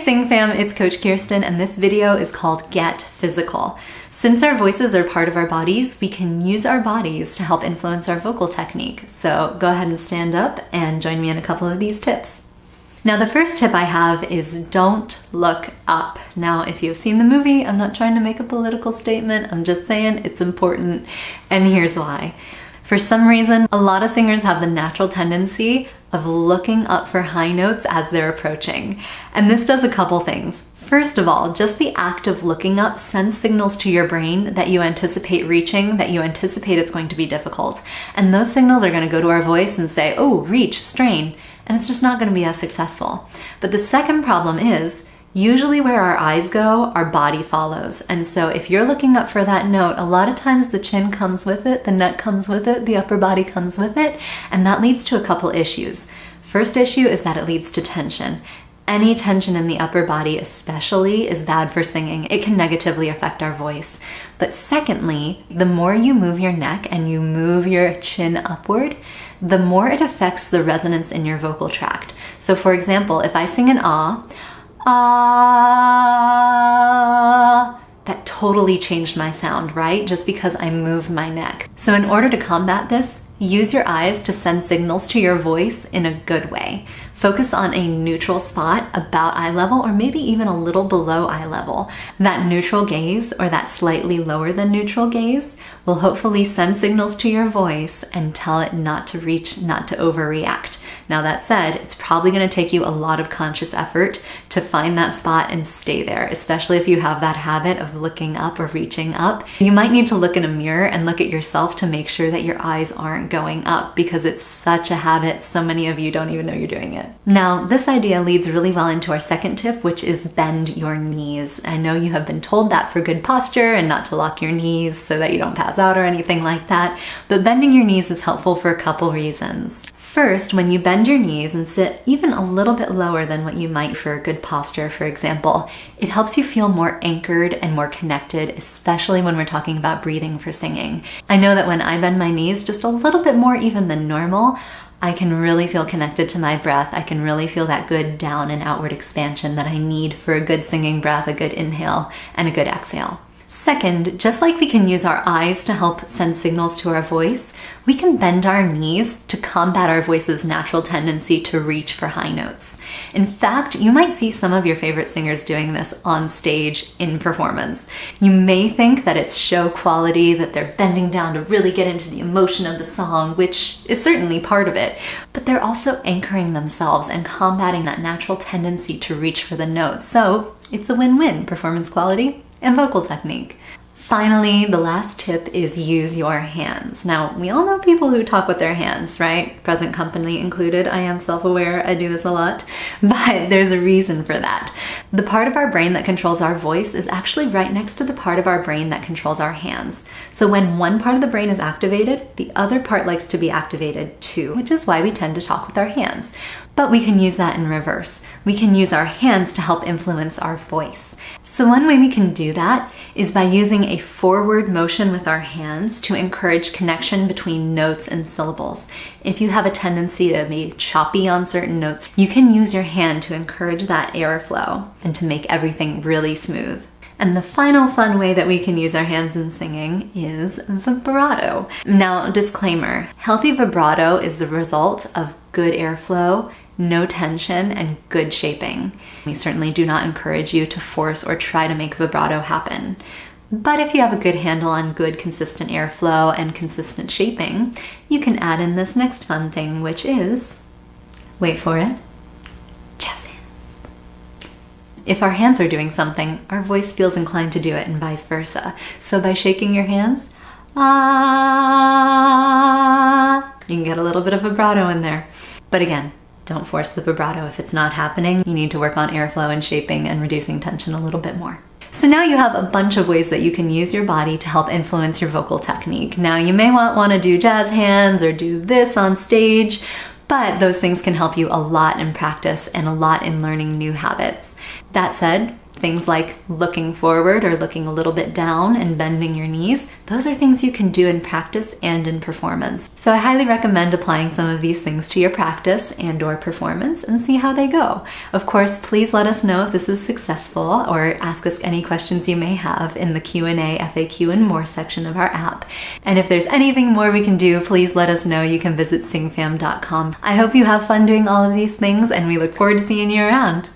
Sing Fam, it's Coach Kirsten, and this video is called Get Physical. Since our voices are part of our bodies, we can use our bodies to help influence our vocal technique. So go ahead and stand up and join me in a couple of these tips. Now, the first tip I have is don't look up. Now, if you've seen the movie, I'm not trying to make a political statement. I'm just saying it's important, and here's why. For some reason, a lot of singers have the natural tendency of looking up for high notes as they're approaching. And this does a couple things. First of all, just the act of looking up sends signals to your brain that you anticipate reaching, that you anticipate it's going to be difficult. And those signals are going to go to our voice and say, oh, reach, strain. And it's just not going to be as successful. But the second problem is, usually where our eyes go, our body follows. And so if you're looking up for that note, a lot of times the chin comes with it, the neck comes with it, the upper body comes with it, and that leads to a couple issues. First issue is that it leads to tension. Any tension in the upper body especially is bad for singing. It can negatively affect our voice. But secondly, the more you move your neck and you move your chin upward, the more it affects the resonance in your vocal tract. So for example, if I sing an ah, that totally changed my sound, right? Just because I moved my neck. So in order to combat this, use your eyes to send signals to your voice in a good way. Focus on a neutral spot about eye level or maybe even a little below eye level. That neutral gaze or that slightly lower than neutral gaze will hopefully send signals to your voice and tell it not to reach, not to overreact. Now that said, it's probably going to take you a lot of conscious effort to find that spot and stay there, especially if you have that habit of looking up or reaching up. You might need to look in a mirror and look at yourself to make sure that your eyes aren't going up because it's such a habit. So many of you don't even know you're doing it. Now, this idea leads really well into our second tip, which is bend your knees. I know you have been told that for good posture and not to lock your knees so that you don't pass out or anything like that, but bending your knees is helpful for a couple reasons. First, when you bend your knees and sit even a little bit lower than what you might for good posture, for example, it helps you feel more anchored and more connected, especially when we're talking about breathing for singing. I know that when I bend my knees just a little bit more even than normal, I can really feel connected to my breath. I can really feel that good down and outward expansion that I need for a good singing breath, a good inhale, and a good exhale. Second, just like we can use our eyes to help send signals to our voice, we can bend our knees to combat our voice's natural tendency to reach for high notes. In fact, you might see some of your favorite singers doing this on stage in performance. You may think that it's show quality, that they're bending down to really get into the emotion of the song, which is certainly part of it, but they're also anchoring themselves and combating that natural tendency to reach for the notes. So it's a win-win, performance quality and vocal technique. Finally, the last tip is use your hands. Now, we all know people who talk with their hands, right? Present company included. I am self-aware, I do this a lot, but there's a reason for that. The part of our brain that controls our voice is actually right next to the part of our brain that controls our hands. So when one part of the brain is activated, the other part likes to be activated too, which is why we tend to talk with our hands. But we can use that in reverse. We can use our hands to help influence our voice. So one way we can do that is by using a forward motion with our hands to encourage connection between notes and syllables. If you have a tendency to be choppy on certain notes, you can use your hand to encourage that airflow and to make everything really smooth. And the final fun way that we can use our hands in singing is vibrato. Now, disclaimer, healthy vibrato is the result of good airflow, no tension, and good shaping. We certainly do not encourage you to force or try to make vibrato happen. But if you have a good handle on good consistent airflow and consistent shaping, you can add in this next fun thing, which is, wait for it, jazz hands. If our hands are doing something, our voice feels inclined to do it and vice versa. So by shaking your hands, you can get a little bit of vibrato in there. But again, don't force the vibrato if it's not happening. You need to work on airflow and shaping and reducing tension a little bit more. So now you have a bunch of ways that you can use your body to help influence your vocal technique. Now you may want to do jazz hands or do this on stage, but those things can help you a lot in practice and a lot in learning new habits. That said, Things like looking forward or looking a little bit down and bending your knees. Those are things you can do in practice and in performance. So I highly recommend applying some of these things to your practice and/or performance and see how they go. Of course, please let us know if this is successful, or ask us any questions you may have in the Q&A, FAQ, and more section of our app. And if there's anything more we can do, please let us know. You can visit singfam.com. I hope you have fun doing all of these things, and we look forward to seeing you around.